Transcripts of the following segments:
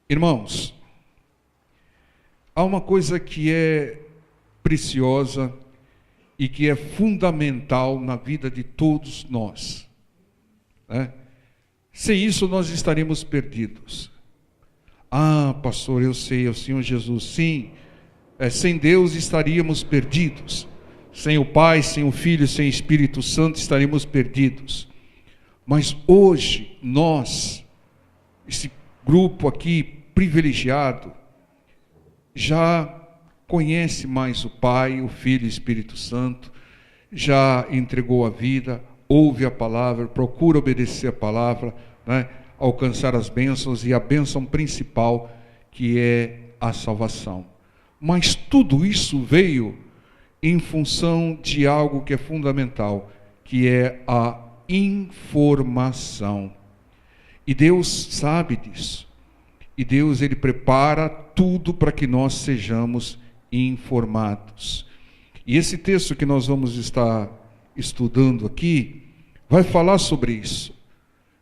Irmãos, há uma coisa que é preciosa e que é fundamental na vida de todos nós, né? Sem isso nós estaríamos perdidos. Ah, pastor, eu sei, é o Senhor Jesus. Sim, sem Deus estaríamos perdidos. Sem o Pai, sem o Filho, sem o Espírito Santo estaríamos perdidos. Mas hoje nós, esse grupo aqui privilegiado, já conhece mais o Pai, o Filho e o Espírito Santo, já entregou a vida, ouve a palavra, procura obedecer a palavra, né? Alcançar as bênçãos, e a bênção principal, que é a salvação. Mas tudo isso veio em função de algo que é fundamental, que é a informação. E Deus sabe disso. E Deus, Ele prepara tudo para que nós sejamos informados. E esse texto que nós vamos estar estudando aqui, vai falar sobre isso.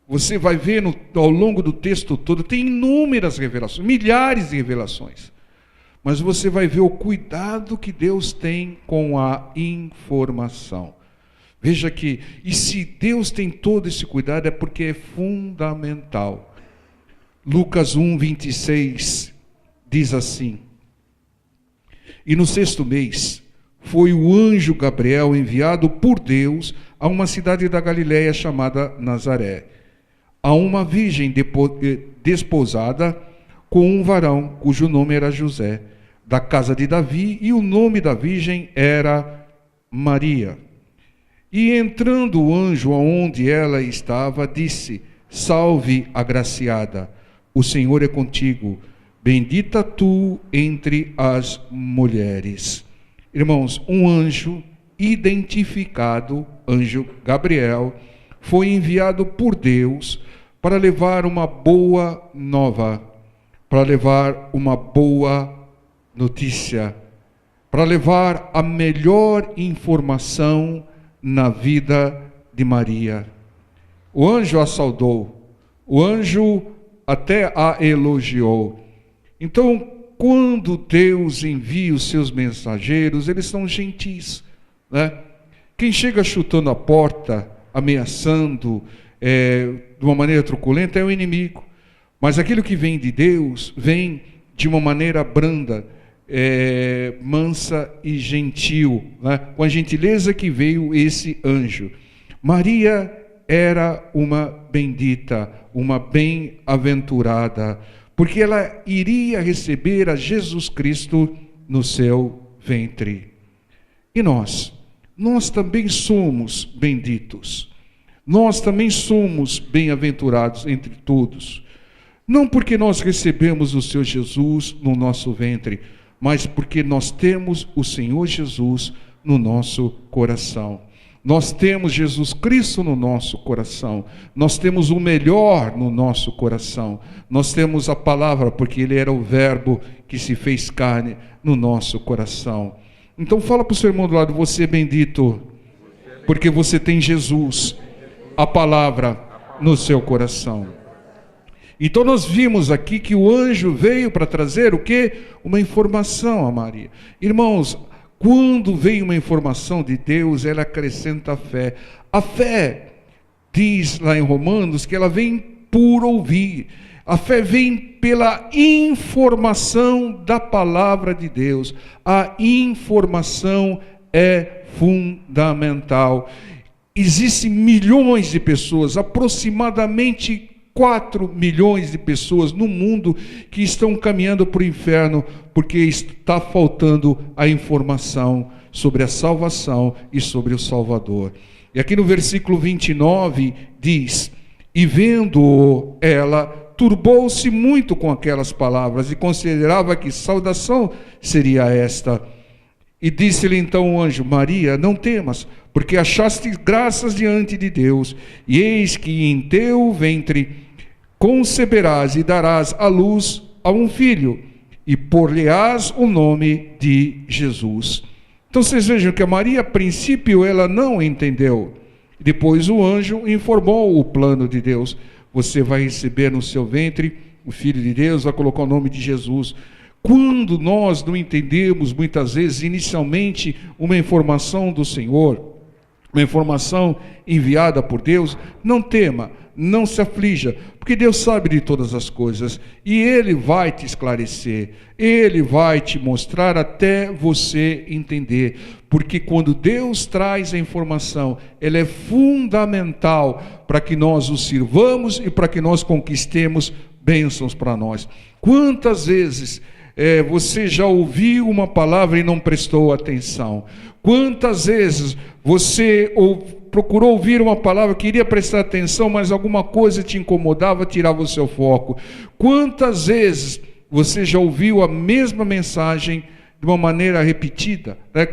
Você vai ver ao longo do texto todo, tem inúmeras revelações, milhares de revelações. Mas você vai ver o cuidado que Deus tem com a informação. Veja que, e se Deus tem todo esse cuidado, é porque é fundamental. Lucas 1:26 diz assim: e no 6º mês, foi o anjo Gabriel enviado por Deus a uma cidade da Galileia chamada Nazaré, a uma virgem desposada com um varão, cujo nome era José, da casa de Davi, e o nome da virgem era Maria. E entrando o anjo aonde ela estava, disse: salve, agraciada, o Senhor é contigo, bendita tu entre as mulheres. Irmãos, um anjo identificado, anjo Gabriel, foi enviado por Deus para levar uma boa nova, para levar uma boa notícia, para levar a melhor informação na vida de Maria. O anjo a saudou, o anjo até a elogiou. Então, quando Deus envia os seus mensageiros, eles são gentis, né? Quem chega chutando a porta, ameaçando, de uma maneira truculenta, é o inimigo. Mas aquilo que vem de Deus, vem de uma maneira branda, mansa e gentil, né? Com a gentileza que veio esse anjo. Maria era uma bendita, uma bem-aventurada, porque ela iria receber a Jesus Cristo no seu ventre. E nós também somos benditos, nós também somos bem-aventurados entre todos, não porque nós recebemos o Senhor Jesus no nosso ventre, mas porque nós temos o Senhor Jesus no nosso coração. Nós temos Jesus Cristo no nosso coração, nós temos o melhor no nosso coração, nós temos a palavra, porque Ele era o verbo que se fez carne no nosso coração. Então fala para o seu irmão do lado: você é bendito, porque você tem Jesus, a palavra, no seu coração. Então nós vimos aqui que o anjo veio para trazer o quê? Uma informação a Maria. Irmãos, quando vem uma informação de Deus, ela acrescenta a fé. A fé, diz lá em Romanos, que ela vem por ouvir. A fé vem pela informação da palavra de Deus. A informação é fundamental. Existem milhões de pessoas, aproximadamente 4 milhões de pessoas no mundo que estão caminhando para o inferno, porque está faltando a informação sobre a salvação e sobre o Salvador. E aqui no versículo 29 diz: e vendo ela, turbou-se muito com aquelas palavras, e considerava que saudação seria esta. E disse-lhe então o anjo: Maria, não temas, porque achaste graças diante de Deus, e eis que em teu ventre conceberás e darás à luz a um filho, e por-lhe-ás o nome de Jesus. Então vocês vejam que a Maria, a princípio, ela não entendeu. Depois o anjo informou o plano de Deus: você vai receber no seu ventre o Filho de Deus, vai colocar o nome de Jesus. Quando nós não entendemos, muitas vezes, inicialmente, uma informação do Senhor, uma informação enviada por Deus, não tema, não se aflija, porque Deus sabe de todas as coisas, e Ele vai te esclarecer, Ele vai te mostrar até você entender, porque quando Deus traz a informação, ela é fundamental para que nós o sirvamos e para que nós conquistemos bênçãos para nós. Quantas vezes você já ouviu uma palavra e não prestou atenção? Quantas vezes você procurou ouvir uma palavra, queria prestar atenção, mas alguma coisa te incomodava, tirava o seu foco? Quantas vezes você já ouviu a mesma mensagem de uma maneira repetida, né?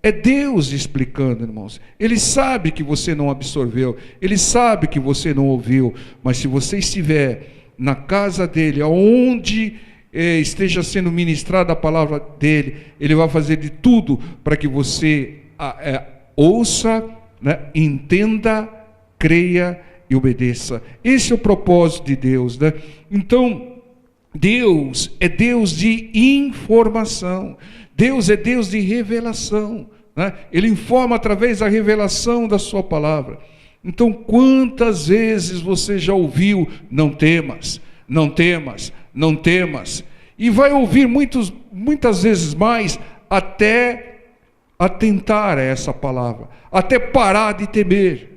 É Deus explicando, irmãos. Ele sabe que você não absorveu, Ele sabe que você não ouviu, mas se você estiver na casa dEle, onde esteja sendo ministrada a palavra dEle, Ele vai fazer de tudo para que você ouça, né, entenda, creia e obedeça. Esse é o propósito de Deus, né? Então, Deus é Deus de informação, Deus é Deus de revelação, né? Ele informa através da revelação da sua palavra. Então, quantas vezes você já ouviu, não temas, não temas, não temas, e vai ouvir muitas vezes mais, até atentar a essa palavra, até parar de temer,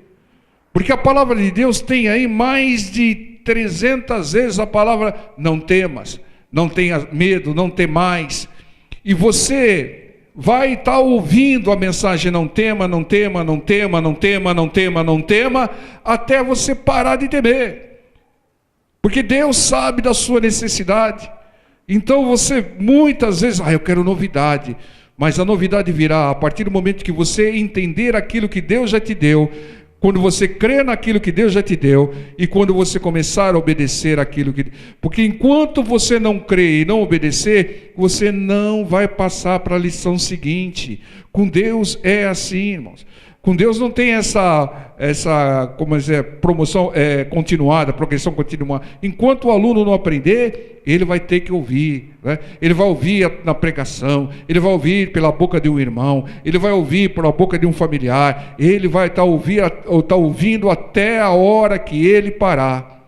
porque a palavra de Deus tem aí mais de 300 vezes a palavra não temas, não tenha medo, não temais, e você vai estar ouvindo a mensagem não tema, não tema, não tema, não tema, não tema, não tema, até você parar de temer, porque Deus sabe da sua necessidade. Então você muitas vezes, eu quero novidade, mas a novidade virá a partir do momento que você entender aquilo que Deus já te deu, quando você crê naquilo que Deus já te deu, e quando você começar a obedecer aquilo que... Porque enquanto você não crê e não obedecer, você não vai passar para a lição seguinte. Com Deus é assim, irmãos. Com Deus não tem essa como dizer, promoção continuada, progressão continuada. Enquanto o aluno não aprender, ele vai ter que ouvir, né? Ele vai ouvir na pregação, ele vai ouvir pela boca de um irmão, ele vai ouvir pela boca de um familiar, ele vai estar ouvindo até a hora que ele parar,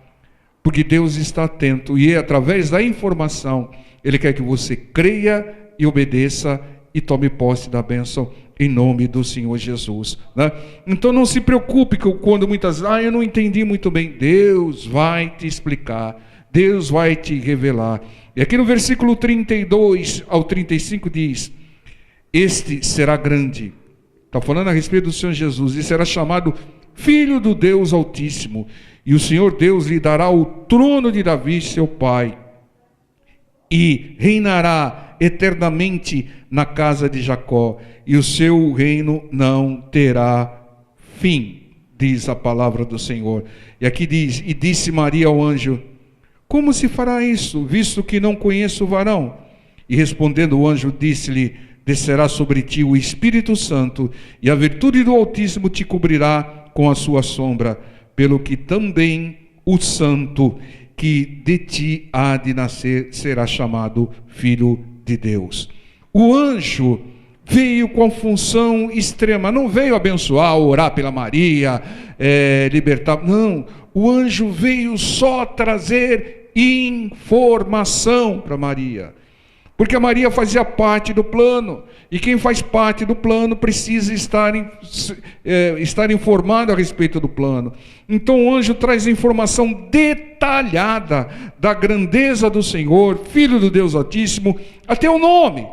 porque Deus está atento, e através da informação, Ele quer que você creia e obedeça e tome posse da bênção em nome do Senhor Jesus, né? Então não se preocupe quando muitas vezes, eu não entendi muito bem. Deus vai te explicar, Deus vai te revelar. E aqui no versículo 32 ao 35 diz: este será grande, está falando a respeito do Senhor Jesus, e será chamado Filho do Deus Altíssimo, e o Senhor Deus lhe dará o trono de Davi seu pai, e reinará eternamente na casa de Jacó, e o seu reino não terá fim, diz a palavra do Senhor. E aqui diz: e disse Maria ao anjo: como se fará isso, visto que não conheço o varão? E respondendo o anjo, disse-lhe: descerá sobre ti o Espírito Santo, e a virtude do Altíssimo te cobrirá com a sua sombra, pelo que também o santo que de ti há de nascer será chamado Filho de Deus. O anjo veio com função extrema, não veio abençoar, orar pela Maria, libertar, não. O anjo veio só trazer informação para Maria, porque a Maria fazia parte do plano, e quem faz parte do plano precisa estar informado a respeito do plano. Então o anjo traz informação detalhada da grandeza do Senhor, Filho do Deus Altíssimo, até o nome.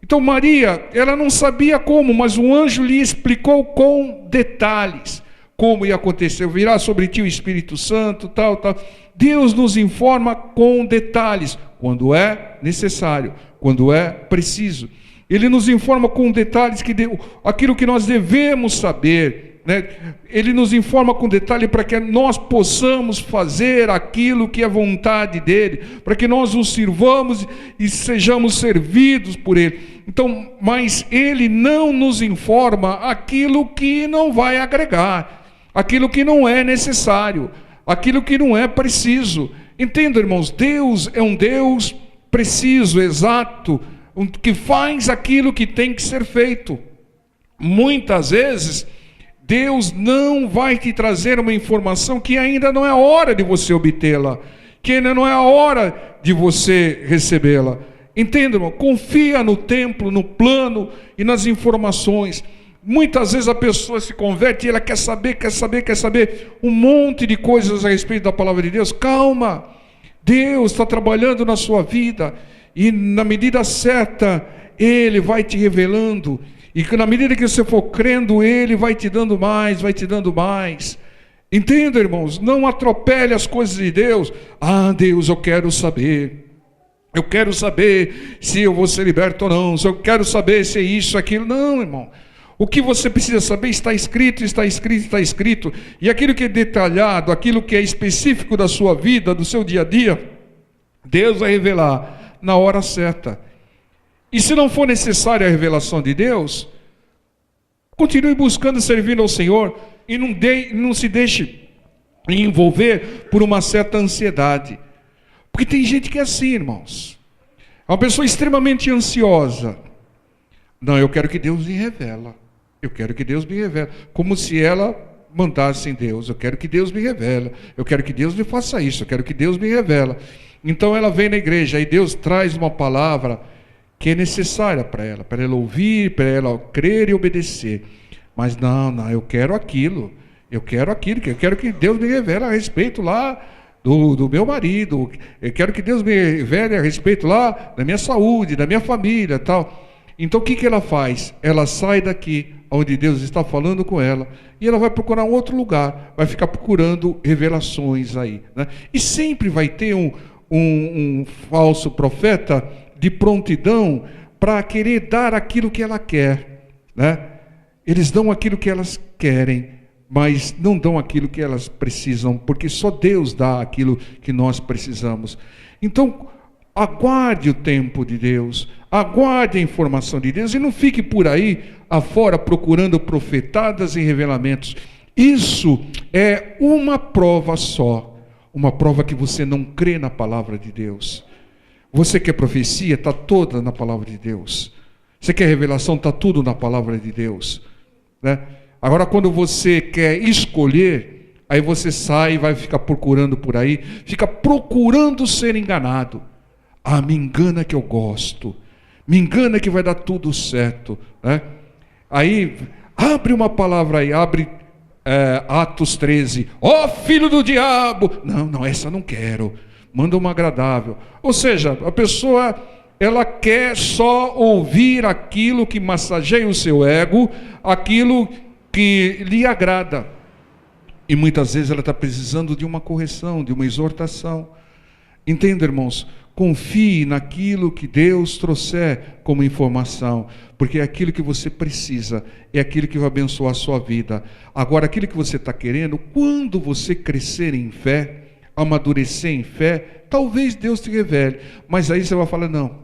Então Maria, ela não sabia como, mas o anjo lhe explicou com detalhes como ia acontecer. Virá sobre ti o Espírito Santo, tal. Deus nos informa com detalhes, quando é necessário, quando é preciso. Ele nos informa com detalhes aquilo que nós devemos saber, né? Ele nos informa com detalhe para que nós possamos fazer aquilo que é vontade dele, para que nós o sirvamos e sejamos servidos por ele. Então, mas ele não nos informa aquilo que não vai agregar, aquilo que não é necessário, aquilo que não é preciso. Entenda, irmãos, Deus é um Deus preciso, exato, que faz aquilo que tem que ser feito. Muitas vezes, Deus não vai te trazer uma informação que ainda não é a hora de você obtê-la, que ainda não é a hora de você recebê-la. Entenda, irmão, confia no templo, no plano e nas informações. Muitas vezes a pessoa se converte e ela quer saber um monte de coisas a respeito da palavra de Deus. Calma, Deus está trabalhando na sua vida e na medida certa Ele vai te revelando, e que na medida que você for crendo, Ele vai te dando mais, vai te dando mais. Entenda, irmãos, não atropele as coisas de Deus. Deus, eu quero saber se eu vou ser liberto ou não, eu quero saber se é isso, aquilo. Não, irmão. O que você precisa saber está escrito, está escrito, está escrito. E aquilo que é detalhado, aquilo que é específico da sua vida, do seu dia a dia, Deus vai revelar na hora certa. E se não for necessária a revelação de Deus, continue buscando, servindo ao Senhor, e não se deixe envolver por uma certa ansiedade. Porque tem gente que é assim, irmãos. É uma pessoa extremamente ansiosa. Não, eu quero que Deus me revela. Eu quero que Deus me revele. Como se ela mandasse em Deus. Eu quero que Deus me revele. Eu quero que Deus me faça isso. Eu quero que Deus me revele. Então ela vem na igreja e Deus traz uma palavra que é necessária para ela ouvir, para ela crer e obedecer. Mas não, eu quero aquilo. Eu quero que Deus me revele a respeito lá do meu marido. Eu quero que Deus me revele a respeito lá da minha saúde, da minha família, tal. Então o que ela faz? Ela sai daqui, onde Deus está falando com ela, e ela vai procurar um outro lugar, vai ficar procurando revelações aí, né? E sempre vai ter um falso profeta de prontidão para querer dar aquilo que ela quer, né? Eles dão aquilo que elas querem, mas não dão aquilo que elas precisam, porque só Deus dá aquilo que nós precisamos. Então, aguarde o tempo de Deus, aguarde a informação de Deus, e não fique por aí afora procurando profetadas e revelamentos. Isso é uma prova só, uma prova que você não crê na palavra de Deus. Você quer profecia? Está toda na palavra de Deus. Você quer revelação? Está tudo na palavra de Deus, né? Agora, quando você quer escolher, aí você sai e vai ficar procurando por aí, fica procurando ser enganado. Me engana que eu gosto, me engana que vai dar tudo certo, né? Aí, abre uma palavra aí, abre Atos 13, filho do diabo, não, essa não quero, manda uma agradável. Ou seja, a pessoa, ela quer só ouvir aquilo que massageia o seu ego, aquilo que lhe agrada, e muitas vezes ela está precisando de uma correção, de uma exortação. Entenda, irmãos, confie naquilo que Deus trouxer como informação, porque é aquilo que você precisa, é aquilo que vai abençoar a sua vida. Agora, aquilo que você está querendo, quando você crescer em fé, amadurecer em fé, talvez Deus te revele, mas aí você vai falar, não,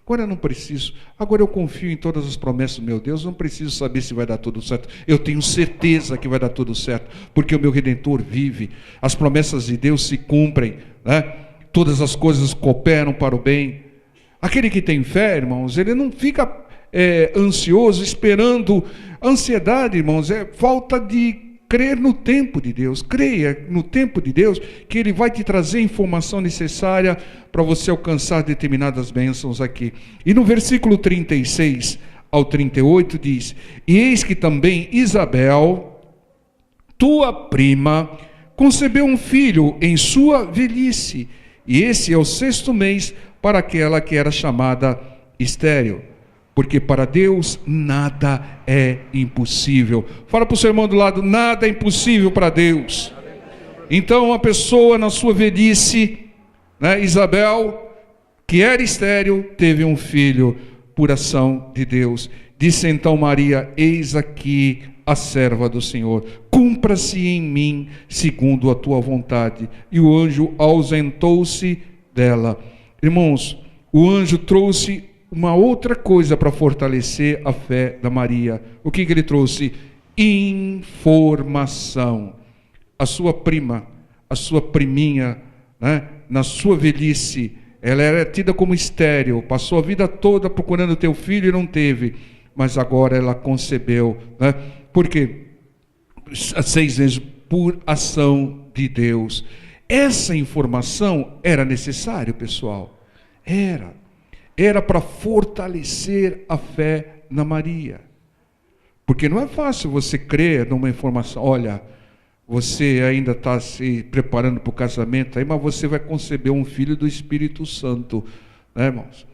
agora eu não preciso, agora eu confio em todas as promessas do meu Deus, não preciso saber se vai dar tudo certo, eu tenho certeza que vai dar tudo certo, porque o meu Redentor vive, as promessas de Deus se cumprem, né? Todas as coisas cooperam para o bem. Aquele que tem fé, irmãos, ele não fica ansioso, esperando. Ansiedade, irmãos, é falta de crer no tempo de Deus. Creia no tempo de Deus, que Ele vai te trazer a informação necessária para você alcançar determinadas bênçãos aqui. E no versículo 36 ao 38 diz: E eis que também Isabel, tua prima, concebeu um filho em sua velhice, e esse é o 6º mês para aquela que era chamada estéril, porque para Deus nada é impossível. Fala para o seu irmão do lado: nada é impossível para Deus. Então, uma pessoa na sua velhice, né, Isabel, que era estéril, teve um filho por ação de Deus. Disse então Maria: eis aqui a serva do Senhor, cumpra-se em mim segundo a tua vontade. E o anjo ausentou-se dela. Irmãos, o anjo trouxe uma outra coisa para fortalecer a fé da Maria. O que ele trouxe? Informação. A sua prima, a sua priminha, né, na sua velhice, ela era tida como estéril, passou a vida toda procurando ter o filho e não teve, mas agora ela concebeu, né? Por quê? 6 vezes por ação de Deus. Essa informação era necessária, pessoal. Era para fortalecer a fé na Maria. Porque não é fácil você crer numa informação. Olha, você ainda está se preparando para o casamento, aí, mas você vai conceber um filho do Espírito Santo, né, irmãos?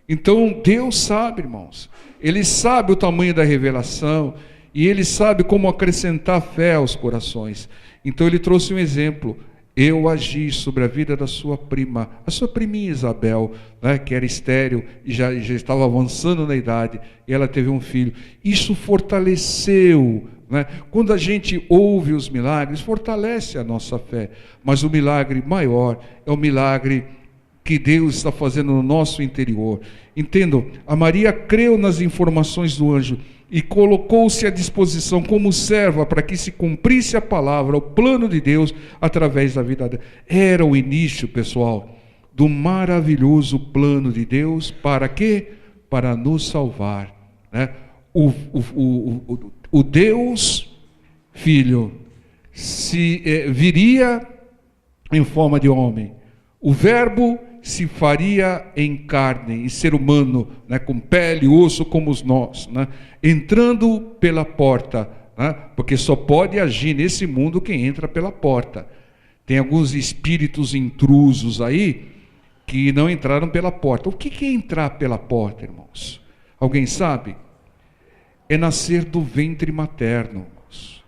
Então, Deus sabe, irmãos. Ele sabe o tamanho da revelação e Ele sabe como acrescentar fé aos corações. Então, Ele trouxe um exemplo. Eu agi sobre a vida da sua prima, a sua priminha Isabel, né, que era estéril e já estava avançando na idade, e ela teve um filho. Isso fortaleceu, né? Quando a gente ouve os milagres, fortalece a nossa fé. Mas o milagre maior é o milagre que Deus está fazendo no nosso interior. Entendam, a Maria creu nas informações do anjo e colocou-se à disposição como serva para que se cumprisse a palavra, o plano de Deus através da vida dela. Era o início, pessoal, do maravilhoso plano de Deus. Para quê? Para nos salvar, né? O Deus Filho viria em forma de homem. O Verbo se faria em carne, em ser humano, né, com pele e osso como nós, né, entrando pela porta, né, porque só pode agir nesse mundo quem entra pela porta. Tem alguns espíritos intrusos aí que não entraram pela porta. O que é entrar pela porta, irmãos? Alguém sabe? É nascer do ventre materno, irmãos.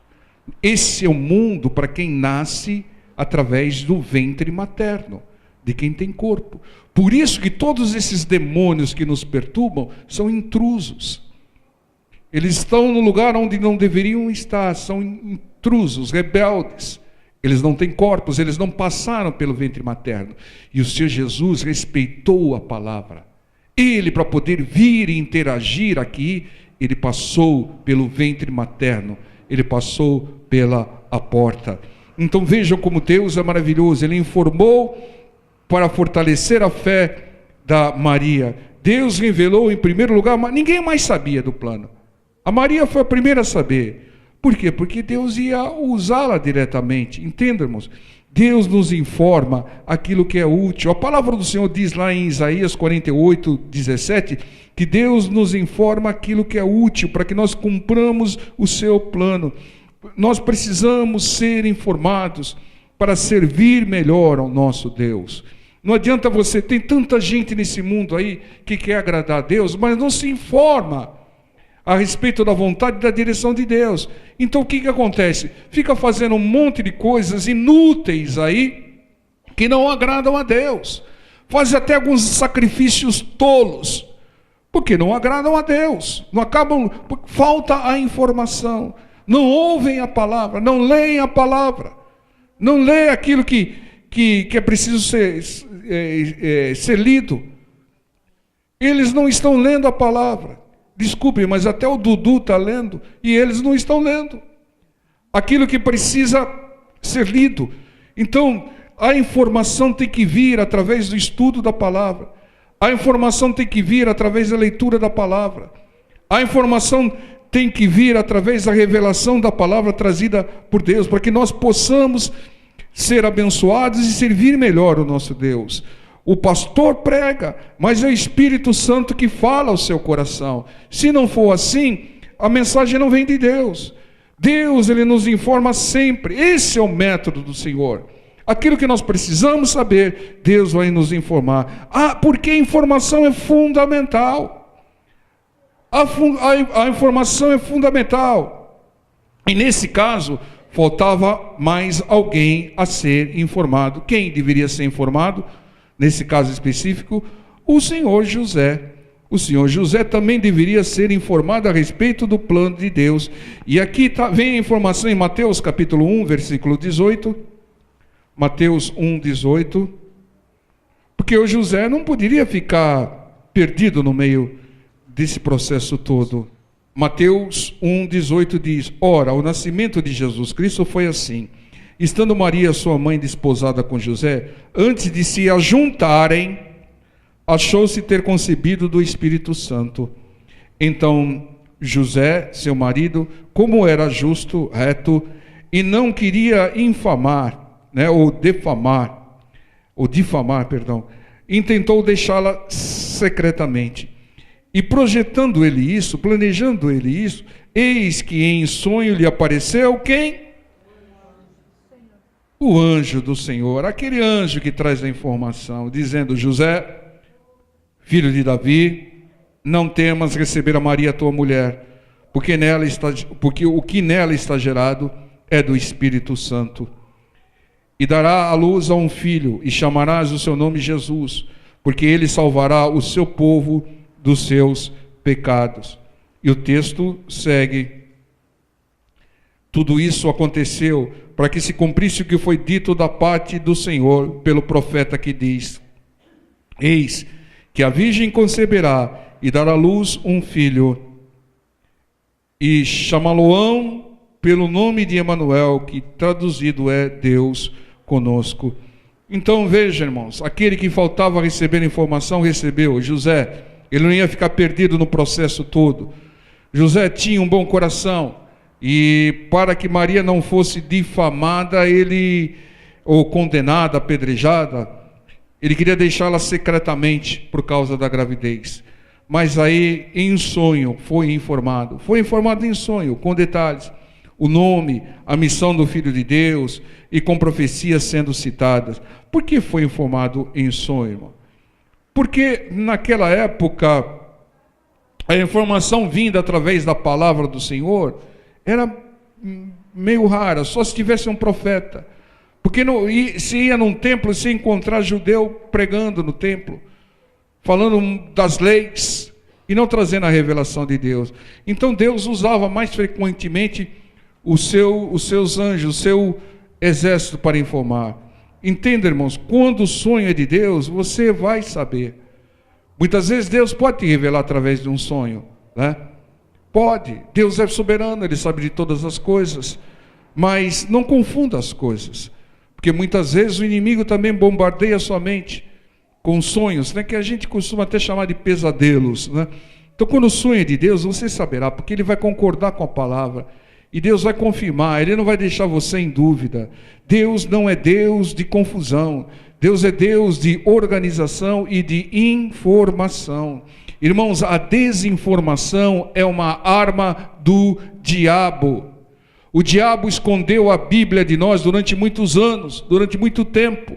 Esse é o mundo para quem nasce através do ventre materno, de quem tem corpo. Por isso que todos esses demônios que nos perturbam são intrusos. Eles estão no lugar onde não deveriam estar, são intrusos, rebeldes. Eles não têm corpos, eles não passaram pelo ventre materno. E o Senhor Jesus respeitou a palavra. Ele, para poder vir e interagir aqui, ele passou pelo ventre materno, ele passou pela porta. Então vejam como Deus é maravilhoso. Ele informou para fortalecer a fé da Maria. Deus revelou em primeiro lugar, mas ninguém mais sabia do plano. A Maria foi a primeira a saber. Por quê? Porque Deus ia usá-la diretamente. Entendam, irmãos? Deus nos informa aquilo que é útil. A palavra do Senhor diz lá em Isaías 48, 17, que Deus nos informa aquilo que é útil para que nós cumpramos o seu plano. Nós precisamos ser informados para servir melhor ao nosso Deus. Não adianta você, tem tanta gente nesse mundo aí que quer agradar a Deus, mas não se informa a respeito da vontade e da direção de Deus. Então o que acontece? Fica fazendo um monte de coisas inúteis aí, que não agradam a Deus. Faz até alguns sacrifícios tolos, porque não agradam a Deus. Não acabam, falta a informação. Não ouvem a palavra, não leem a palavra. Não lê aquilo que é preciso ser lido. Eles não estão lendo a palavra. Desculpem, mas até o Dudu está lendo e eles não estão lendo aquilo que precisa ser lido. Então, a informação tem que vir através do estudo da palavra. A informação tem que vir através da leitura da palavra. A informação tem que vir através da revelação da palavra trazida por Deus, para que nós possamos ser abençoados e servir melhor o nosso Deus. O pastor prega, mas é o Espírito Santo que fala ao seu coração. Se não for assim, a mensagem não vem de Deus. Deus, ele nos informa sempre. Esse é o método do Senhor. Aquilo que nós precisamos saber, Deus vai nos informar. Porque a informação é fundamental. A informação é fundamental. E nesse caso, faltava mais alguém a ser informado. Quem deveria ser informado? Nesse caso específico, o Senhor José. O Senhor José também deveria ser informado a respeito do plano de Deus. E aqui vem a informação em Mateus capítulo 1, versículo 18. Mateus 1, 18. Porque o José não poderia ficar perdido no meio desse processo todo. Mateus 1, 18 diz: Ora, o nascimento de Jesus Cristo foi assim. Estando Maria, sua mãe, desposada com José, antes de se ajuntarem, achou-se ter concebido do Espírito Santo. Então José, seu marido, como era justo, reto, e não queria infamar, ou difamar, intentou deixá-la secretamente. E planejando ele isso, eis que em sonho lhe apareceu quem? O anjo do Senhor, aquele anjo que traz a informação, dizendo: José, filho de Davi, não temas receber a Maria, tua mulher, porque o que nela está gerado é do Espírito Santo. E dará à luz a um filho, e chamarás o seu nome Jesus, porque ele salvará o seu povo dos seus pecados. E o texto segue: tudo isso aconteceu para que se cumprisse o que foi dito da parte do Senhor pelo profeta, que diz: eis que a virgem conceberá e dará à luz um filho, e chamá-lo-ão pelo nome de Emanuel, que traduzido é Deus conosco. Então veja, irmãos, aquele que faltava receber informação, recebeu. José, ele não ia ficar perdido no processo todo. José tinha um bom coração, e para que Maria não fosse difamada, ou condenada, apedrejada, ele queria deixá-la secretamente por causa da gravidez. Mas aí, em sonho, foi informado em sonho, com detalhes, o nome, a missão do Filho de Deus, e com profecias sendo citadas. Por que foi informado em sonho, irmão? Porque naquela época, a informação vinda através da palavra do Senhor era meio rara, só se tivesse um profeta. Porque se ia num templo, se ia encontrar judeu pregando no templo, falando das leis, e não trazendo a revelação de Deus. Então Deus usava mais frequentemente os seus anjos, o seu exército para informar. Entenda, irmãos, quando o sonho é de Deus, você vai saber. Muitas vezes Deus pode te revelar através de um sonho, né? Pode. Deus é soberano, Ele sabe de todas as coisas. Mas não confunda as coisas, porque muitas vezes o inimigo também bombardeia a sua mente com sonhos, né, que a gente costuma até chamar de pesadelos, né? Então, quando o sonho é de Deus, você saberá, porque Ele vai concordar com a palavra, e Deus vai confirmar, Ele não vai deixar você em dúvida. Deus não é Deus de confusão, Deus é Deus de organização e de informação. Irmãos, a desinformação é uma arma do diabo. O diabo escondeu a Bíblia de nós durante muitos anos, durante muito tempo.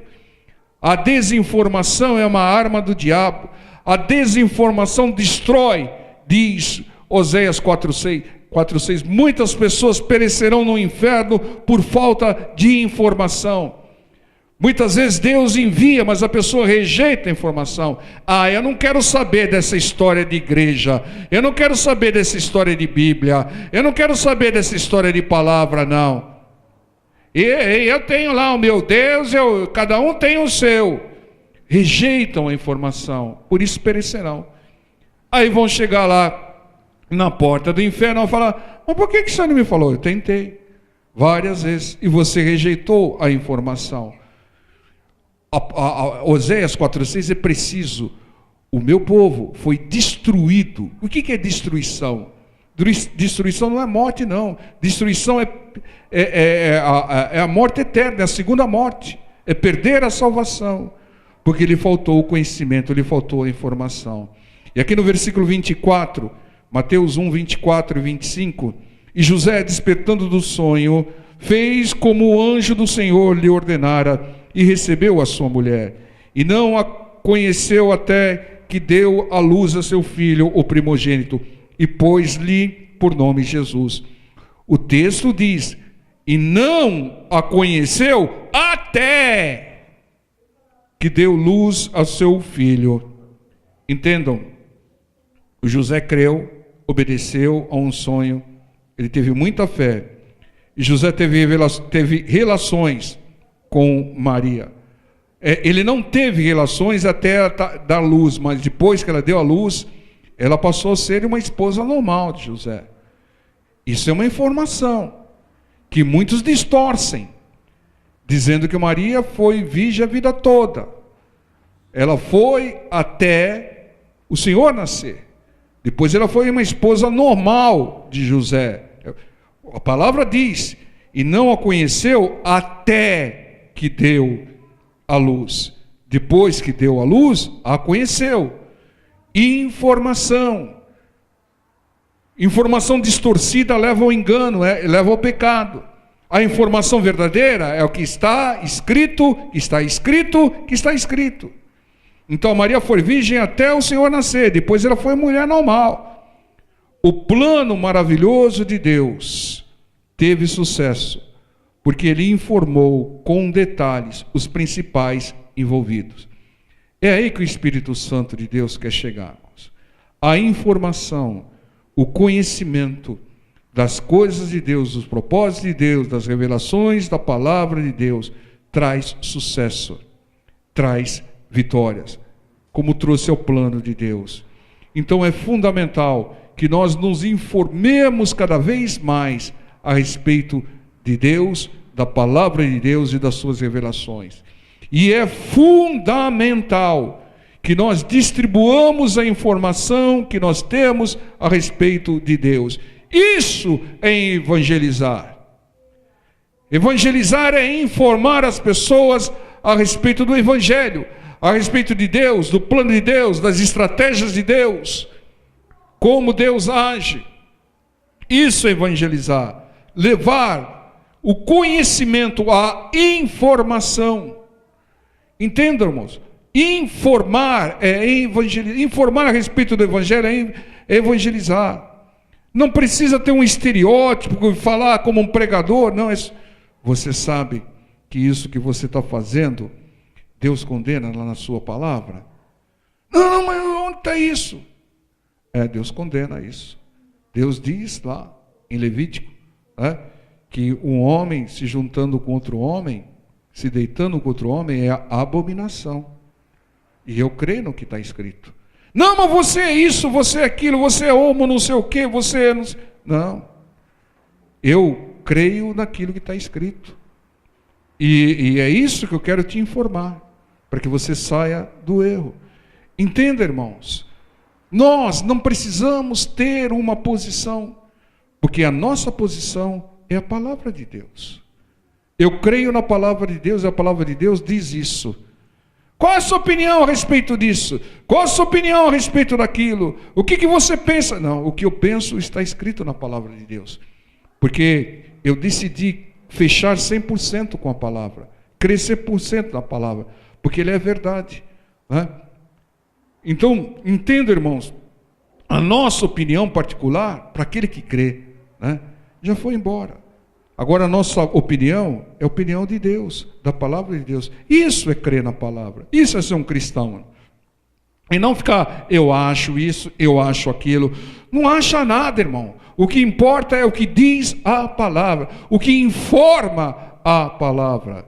A desinformação é uma arma do diabo. A desinformação destrói, diz Oséias 4:6. Muitas pessoas perecerão no inferno por falta de informação. Muitas vezes Deus envia, mas a pessoa rejeita a informação. Eu não quero saber dessa história de igreja, eu não quero saber dessa história de Bíblia, eu não quero saber dessa história de palavra, não. Eu tenho lá o meu Deus, cada um tem o seu. Rejeitam a informação, por isso perecerão. Aí vão chegar lá na porta do inferno e vão falar: mas por que o senhor não me falou? Eu tentei várias vezes, e você rejeitou a informação. Oséias 4:6 é preciso. O meu povo foi destruído. O que é destruição? Destruição não é morte, não. Destruição é a morte eterna, é a segunda morte. É perder a salvação, porque lhe faltou o conhecimento, lhe faltou a informação. E aqui no versículo 24, Mateus 1, 24 e 25, e José, despertando do sonho, fez como o anjo do Senhor lhe ordenara, e recebeu a sua mulher, e não a conheceu até que deu à luz a seu filho, o primogênito, e pôs-lhe por nome Jesus. O texto diz: e não a conheceu até que deu luz a seu filho. Entendam, o José creu, obedeceu a um sonho, ele teve muita fé, e José teve relações com Maria. Ele não teve relações até dar luz, mas depois que ela deu a luz, ela passou a ser uma esposa normal de José. Isso é uma informação que muitos distorcem. dizendo que Maria foi virgem a vida toda. Ela foi até o Senhor nascer. Depois ela foi uma esposa normal de José. A palavra diz, e não a conheceu até que deu a luz. Depois que deu a luz, a conheceu. Informação. Informação distorcida leva ao engano, leva ao pecado. A informação verdadeira é o que está escrito, que está escrito, que está escrito. Então Maria foi virgem até o Senhor nascer, depois ela foi mulher normal. O plano maravilhoso de Deus teve sucesso, porque ele informou com detalhes os principais envolvidos. É aí que o Espírito Santo de Deus quer chegar. A informação, o conhecimento das coisas de Deus, dos propósitos de Deus, das revelações da palavra de Deus, traz sucesso, traz vitórias, como trouxe ao plano de Deus. Então é fundamental que nós nos informemos cada vez mais a respeito de Deus, da palavra de Deus e das suas revelações. E é fundamental que nós distribuamos a informação que nós temos a respeito de Deus. Isso é evangelizar. Evangelizar é informar as pessoas a respeito do Evangelho, a respeito de Deus, do plano de Deus, das estratégias de Deus, como Deus age. Isso é evangelizar. Levar o conhecimento, a informação. Entendam, irmãos? Informar é evangelizar. Informar a respeito do Evangelho é evangelizar. Não precisa ter um estereótipo, falar como um pregador. Não, você sabe que isso que você está fazendo, Deus condena lá na sua palavra? Não, mas onde está isso? Deus condena isso. Deus diz lá em Levítico, que um homem se juntando com outro homem, se deitando com outro homem, é abominação. E eu creio no que está escrito. Não, mas você é isso, você é aquilo, você é homo, não sei o quê, você é... Não. Eu creio naquilo que está escrito. E é isso que eu quero te informar, para que você saia do erro. Entenda, irmãos, nós não precisamos ter uma posição, porque a nossa posição é a palavra de Deus. Eu creio na palavra de Deus, e a palavra de Deus diz isso. Qual é a sua opinião a respeito disso? Qual é a sua opinião a respeito daquilo? O que você pensa? Não, o que eu penso está escrito na palavra de Deus. Porque eu decidi fechar 100% com a palavra, crer 100% na palavra, porque ele é verdade. Então, entenda, irmãos, a nossa opinião particular, para aquele que crê, já foi embora. Agora a nossa opinião é a opinião de Deus, da palavra de Deus. Isso é crer na palavra, isso é ser um cristão. E não ficar, eu acho isso, eu acho aquilo. Não acha nada, irmão. O que importa é o que diz a palavra, o que informa a palavra.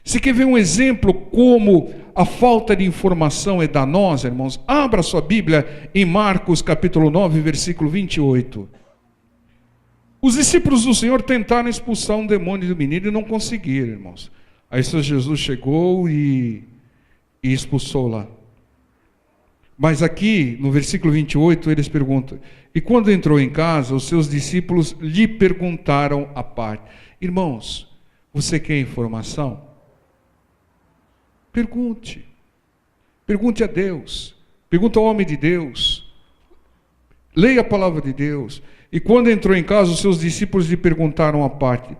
Você quer ver um exemplo como a falta de informação é danosa, irmãos? Abra sua Bíblia em Marcos capítulo 9, versículo 28. Os discípulos do Senhor tentaram expulsar um demônio do menino e não conseguiram, irmãos. Aí o Senhor Jesus chegou e expulsou lá. Mas aqui, no versículo 28, eles perguntam, e quando entrou em casa, os seus discípulos lhe perguntaram à parte. Irmãos, você quer informação? Pergunte. Pergunte a Deus. Pergunte ao homem de Deus. Leia a palavra de Deus. E quando entrou em casa, os seus discípulos lhe perguntaram à parte,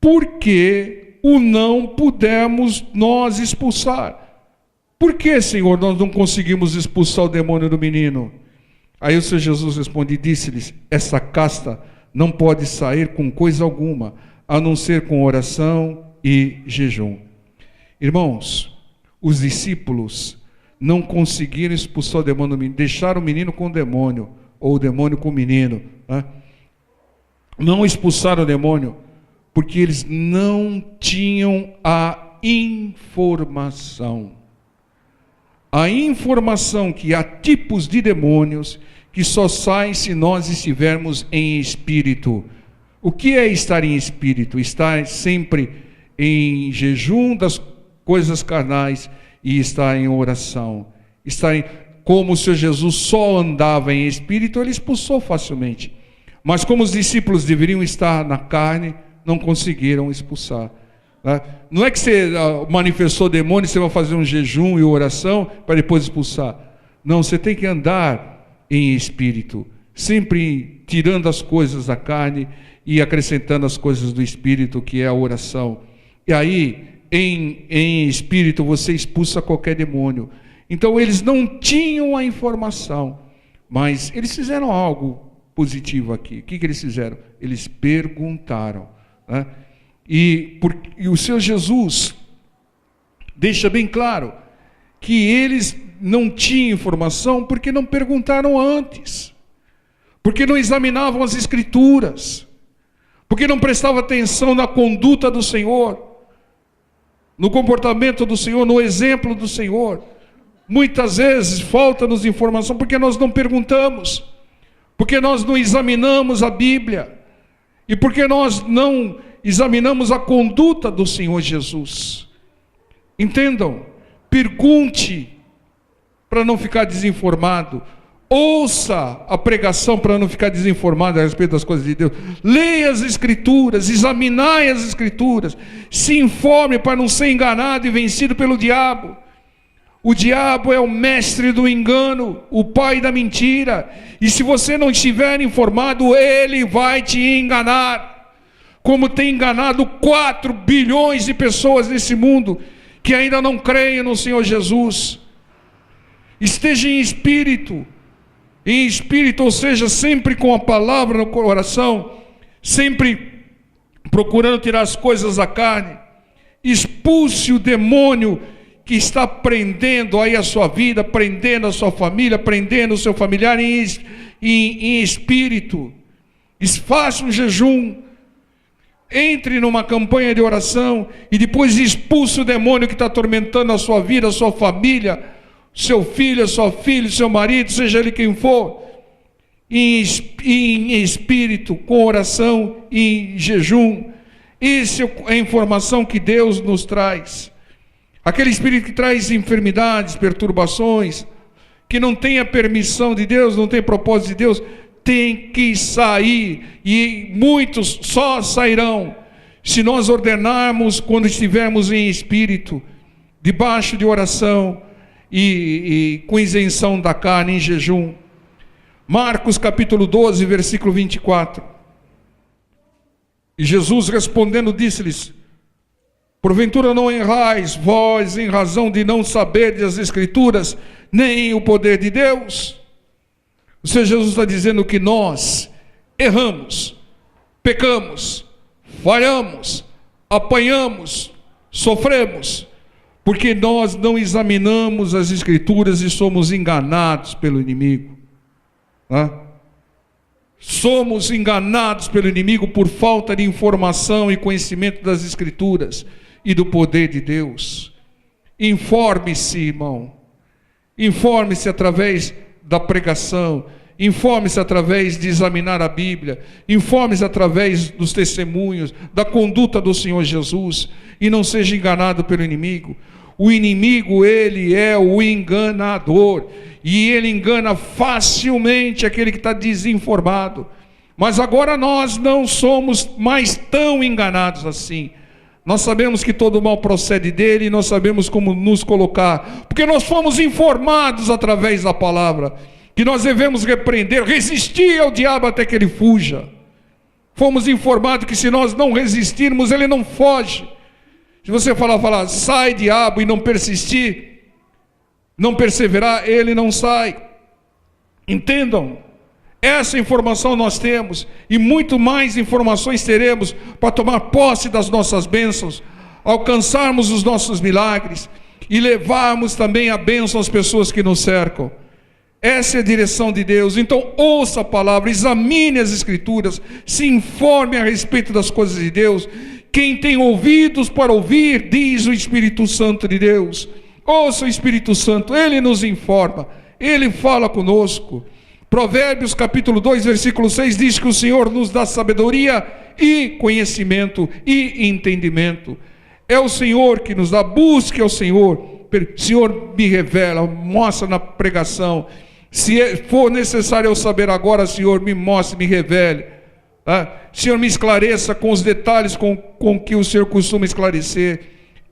por que o não pudemos nós expulsar? Por que, Senhor, nós não conseguimos expulsar o demônio do menino? Aí o Senhor Jesus responde e disse-lhes, essa casta não pode sair com coisa alguma, a não ser com oração e jejum. Irmãos, os discípulos não conseguiram expulsar o demônio do menino, deixaram o menino com o demônio, ou o demônio com o menino. Não expulsaram o demônio, porque eles não tinham a informação. A informação que há tipos de demônios que só saem se nós estivermos em espírito. O que é estar em espírito? Estar sempre em jejum das coisas carnais e está em oração. Como o Senhor Jesus só andava em espírito, ele expulsou facilmente. Mas como os discípulos deveriam estar na carne, não conseguiram expulsar. Não é que você manifestou demônio, você vai fazer um jejum e oração para depois expulsar. Não, você tem que andar em espírito, sempre tirando as coisas da carne e acrescentando as coisas do espírito, que é a oração. E aí, em espírito, você expulsa qualquer demônio. Então, eles não tinham a informação, mas eles fizeram algo positivo aqui. O que eles fizeram? Eles perguntaram, né? E o Senhor Jesus deixa bem claro que eles não tinham informação porque não perguntaram antes, porque não examinavam as Escrituras, porque não prestavam atenção na conduta do Senhor, no comportamento do Senhor, no exemplo do Senhor. Muitas vezes falta-nos informação porque nós não perguntamos, porque nós não examinamos a Bíblia e porque nós não examinamos a conduta do Senhor Jesus. Entendam, pergunte para não ficar desinformado, ouça a pregação para não ficar desinformado a respeito das coisas de Deus, leia as Escrituras, examinai as Escrituras, se informe para não ser enganado e vencido pelo diabo. O diabo é o mestre do engano, o pai da mentira, e se você não estiver informado, ele vai te enganar, como tem enganado 4 bilhões de pessoas nesse mundo, que ainda não creem no Senhor Jesus. Esteja em espírito, ou seja, sempre com a palavra no coração, sempre procurando tirar as coisas da carne. Expulse o demônio que está prendendo aí a sua vida, prendendo a sua família, prendendo o seu familiar em espírito. Faça um jejum, entre numa campanha de oração e depois expulse o demônio que está atormentando a sua vida, a sua família, seu filho, a sua filha, seu marido, seja ele quem for, em espírito, com oração e jejum. Essa é a informação que Deus nos traz. Aquele espírito que traz enfermidades, perturbações, que não tem a permissão de Deus, não tem propósito de Deus, tem que sair, e muitos só sairão se nós ordenarmos quando estivermos em espírito, debaixo de oração e com isenção da carne, em jejum. Marcos capítulo 12, versículo 24. E Jesus respondendo disse-lhes: porventura não errais vós em razão de não saberdes as Escrituras, nem o poder de Deus? O Senhor Jesus está dizendo que nós erramos, pecamos, falhamos, apanhamos, sofremos, porque nós não examinamos as Escrituras e somos enganados pelo inimigo. Somos enganados pelo inimigo por falta de informação e conhecimento das Escrituras e do poder de Deus. Informe-se, irmão. Informe-se através da pregação, informe-se através de examinar a Bíblia, informe-se através dos testemunhos, da conduta do Senhor Jesus, e não seja enganado pelo inimigo. O inimigo, ele é o enganador, e ele engana facilmente aquele que está desinformado. Mas agora nós não somos mais tão enganados assim. Nós sabemos que todo mal procede dele, e nós sabemos como nos colocar, porque nós fomos informados através da palavra, que nós devemos repreender, resistir ao diabo até que ele fuja. Fomos informados que se nós não resistirmos, ele não foge. Se você falar, sai diabo, e não persistir, não perseverar, ele não sai. Entendam, essa informação nós temos, e muito mais informações teremos para tomar posse das nossas bênçãos, alcançarmos os nossos milagres e levarmos também a bênção às pessoas que nos cercam. Essa é a direção de Deus. Então ouça a palavra, examine as Escrituras, se informe a respeito das coisas de Deus. Quem tem ouvidos para ouvir, diz o Espírito Santo de Deus. Ouça o Espírito Santo, ele nos informa, ele fala conosco. Provérbios capítulo 2, versículo 6 diz que o Senhor nos dá sabedoria e conhecimento e entendimento. É o Senhor que nos dá. Busque ao Senhor. Senhor, me revela, mostra na pregação. Se for necessário eu saber agora, Senhor, me mostre, me revele. Senhor, me esclareça com os detalhes com que o Senhor costuma esclarecer.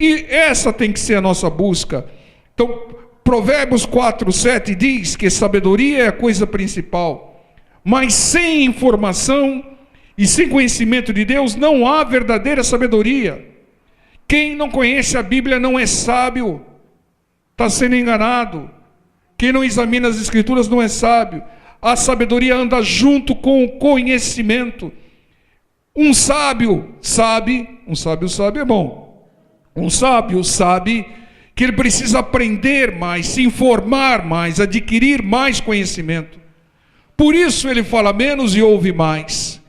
E essa tem que ser a nossa busca. Então, Provérbios 4:7 diz que sabedoria é a coisa principal. Mas sem informação e sem conhecimento de Deus não há verdadeira sabedoria. Quem não conhece a Bíblia não é sábio, está sendo enganado. Quem não examina as Escrituras não é sábio. A sabedoria anda junto com o conhecimento. Um sábio sabe é bom. Um sábio sabe que ele precisa aprender mais, se informar mais, adquirir mais conhecimento. Por isso ele fala menos e ouve mais.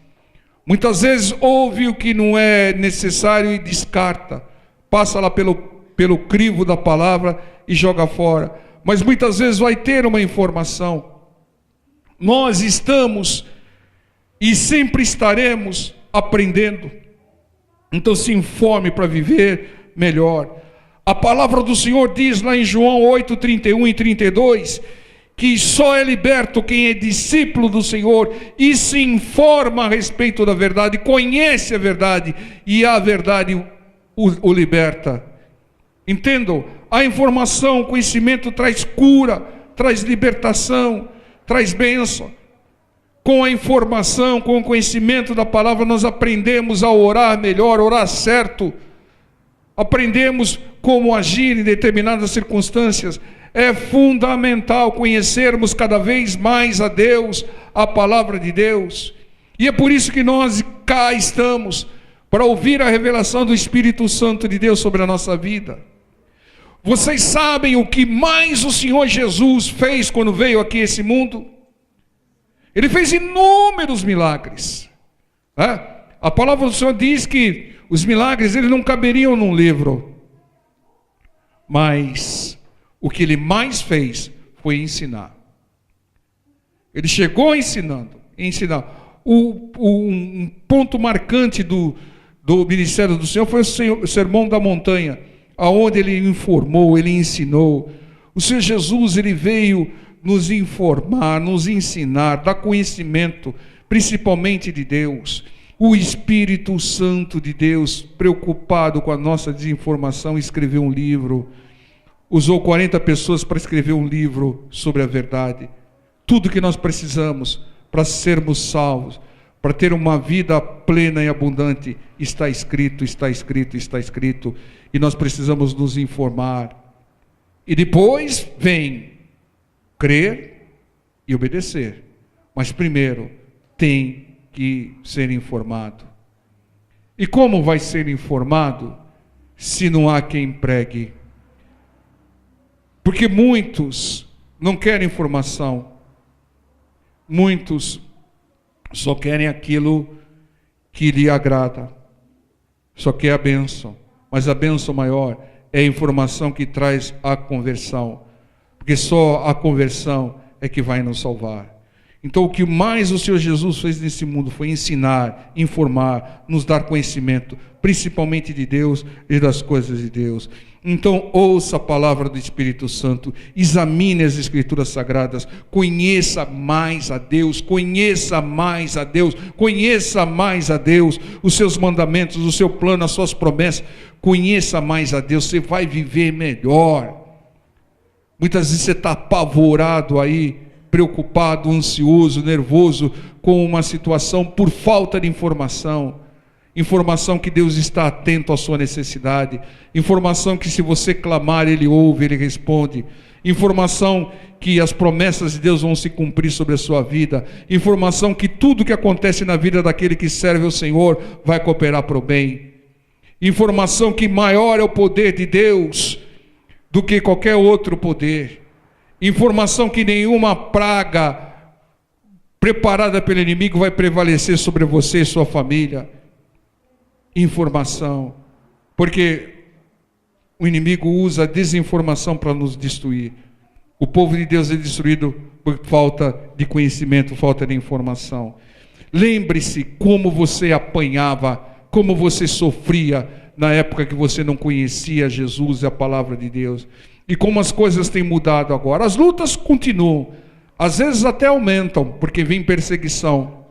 Muitas vezes ouve o que não é necessário e descarta. Passa lá pelo crivo da palavra e joga fora. Mas muitas vezes vai ter uma informação. Nós estamos e sempre estaremos aprendendo. Então se informe para viver melhor. A palavra do Senhor diz lá em João 8:31 e 32, que só é liberto quem é discípulo do Senhor e se informa a respeito da verdade, conhece a verdade e a verdade o liberta. Entendam? A informação, o conhecimento traz cura, traz libertação, traz bênção. Com a informação, com o conhecimento da palavra, nós aprendemos a orar melhor, orar certo. Aprendemos como agir em determinadas circunstâncias. É fundamental conhecermos cada vez mais a Deus, a palavra de Deus. E é por isso que nós cá estamos, para ouvir a revelação do Espírito Santo de Deus sobre a nossa vida. Vocês sabem o que mais o Senhor Jesus fez quando veio aqui a esse mundo? Ele fez inúmeros milagres. A palavra do Senhor diz que os milagres eles não caberiam num livro. Mas o que ele mais fez foi ensinar. Ele chegou ensinando. Um ponto marcante do ministério do Senhor foi o Sermão da Montanha, aonde ele informou, ele ensinou. O Senhor Jesus, ele veio nos informar, nos ensinar, dar conhecimento, principalmente de Deus. O Espírito Santo de Deus, preocupado com a nossa desinformação, escreveu um livro. Usou 40 pessoas para escrever um livro sobre a verdade. Tudo que nós precisamos para sermos salvos, para ter uma vida plena e abundante, está escrito, está escrito, está escrito. E nós precisamos nos informar. E depois vem crer e obedecer. Mas primeiro tem que ser informado. E como vai ser informado se não há quem pregue? Porque muitos não querem informação. Muitos só querem aquilo que lhe agrada. Só quer a bênção. Mas a bênção maior é a informação que traz a conversão. Porque só a conversão é que vai nos salvar. Então o que mais o Senhor Jesus fez nesse mundo foi ensinar, informar, nos dar conhecimento, principalmente de Deus e das coisas de Deus. Então ouça a palavra do Espírito Santo, examine as Escrituras Sagradas, conheça mais a Deus, conheça mais a Deus, conheça mais a Deus, os seus mandamentos, o seu plano, as suas promessas, conheça mais a Deus, você vai viver melhor. Muitas vezes você está apavorado aí, preocupado, ansioso, nervoso com uma situação por falta de informação. Informação que Deus está atento à sua necessidade. Informação que se você clamar, Ele ouve, Ele responde. Informação que as promessas de Deus vão se cumprir sobre a sua vida. Informação que tudo que acontece na vida daquele que serve ao Senhor vai cooperar para o bem. Informação que maior é o poder de Deus do que qualquer outro poder. Informação que nenhuma praga preparada pelo inimigo vai prevalecer sobre você e sua família. Informação, porque o inimigo usa a desinformação para nos destruir. O povo de Deus é destruído por falta de conhecimento, falta de informação. Lembre-se como você apanhava, como você sofria. na época que você não conhecia Jesus e a palavra de Deus. E como as coisas têm mudado agora. As lutas continuam, às vezes até aumentam, porque vem perseguição.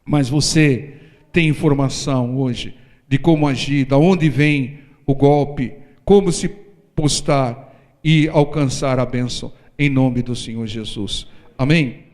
Mas você tem informação hoje de como agir, de onde vem o golpe, como se postar e alcançar a bênção, em nome do Senhor Jesus. Amém?